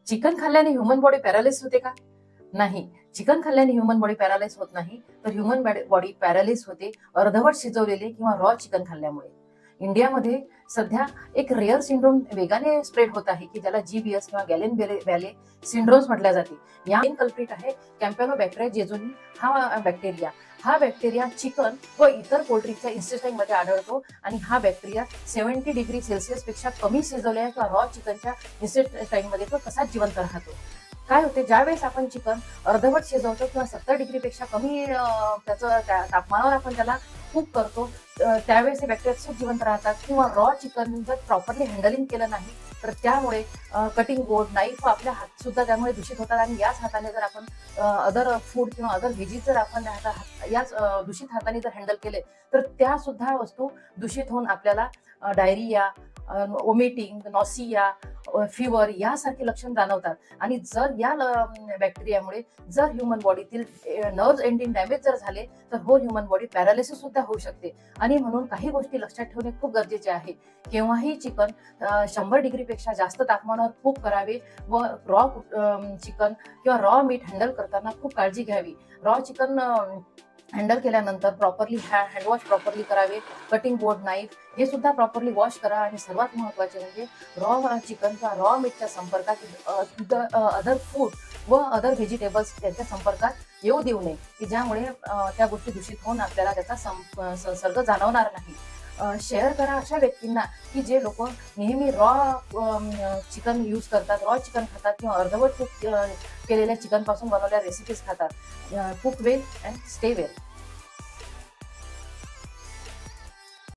Chicken खाल्ल्याने human body paralysis होते का? नाही. चिकन खाल्ल्याने ह्युमन बॉडी पॅरालाइज होत नाही, तर ह्युमन बॉडी पॅरालिस होते अर्धवट शिजवलेले किंवा रॉ चिकन खाल्ल्यामुळे. इंडियामध्ये सध्या एक रेअर सिंड्रोम वेगाने स्प्रेड होत आहे, की ज्याला GBS किंवा गॅलेन बॅले सिंड्रोम्स म्हटल्या जाते. या मेन कल्प्रिट आहे कॅम्पॅनोबॅक्टेरिया जेजुनी हा बॅक्टेरिया. हा बॅक्टेरिया चिकन व इतर पोल्ट्रीच्या इंटेस्टाईनमध्ये आढळतो आणि हा बॅक्टेरिया 70°C पेक्षा कमी शिजवलेल्या किंवा रॉ चिकनच्या इंटेस्टाईनमध्ये तो तसाच जिवंत राहतो. काय होते, ज्यावेळेस आपण चिकन अर्धवट शिजवतो किंवा 70° पेक्षा कमी त्याचं तापमानावर आपण त्याला कुक करतो, त्यावेळेस हे बॅक्टेरिया तसेच जिवंत राहतात. किंवा रॉ चिकन जर प्रॉपरली हँडलिंग केलं नाही तर त्यामुळे कटिंग बोर्ड, नाईफ, आपल्या हात सुद्धा त्यामुळे दूषित होतात. आणि याच हाताने जर आपण अदर फूड किंवा अदर व्हेजीज जर आपण याच दूषित हाताने जर हँडल केले तर त्या सुद्धा वस्तू दूषित होऊन आपल्याला डायरिया, वॉमिटिंग, नॉसिया, फीवर यासारखे लक्षण जाणवतात. आणि जर या बॅक्टेरियामुळे जर ह्युमन बॉडीतील नर्व्ह एंडिंग डॅमेज जर झाले तर ह्युमन बॉडी पॅरालिसिस सुद्धा होऊ शकते. आणि म्हणून काही गोष्टी लक्षात ठेवणे खूप गरजेचे आहे. केव्हाही चिकन 100° पेक्षा जास्त तापमानावर कुक करावे व रॉ चिकन किंवा रॉ मीट हँडल करताना खूप काळजी घ्यावी. रॉ चिकन हँडल केल्यानंतर प्रॉपरली हँडवॉश प्रॉपरली करावे. कटिंग बोर्ड, नाईफ हे सुद्धा प्रॉपरली वॉश करा. आणि सर्वात महत्त्वाचे म्हणजे रॉ चिकन किंवा रॉ मीटच्या संपर्कात अदर फूड व अदर व्हेजिटेबल्स त्यांच्या संपर्कात येऊ देऊ नये, की ज्यामुळे त्या गोष्टी दूषित होऊन आपल्याला त्याचा संसर्ग जाणवणार नाही. शेअर करा अशा व्यक्तींना की जे लोक नेहमी रॉ चिकन यूज करतात, रॉ चिकन खातात किंवा अर्धवट कुक केलेल्या चिकन पासून बनवलेल्या रेसिपीज खातात. Cook well and stay well.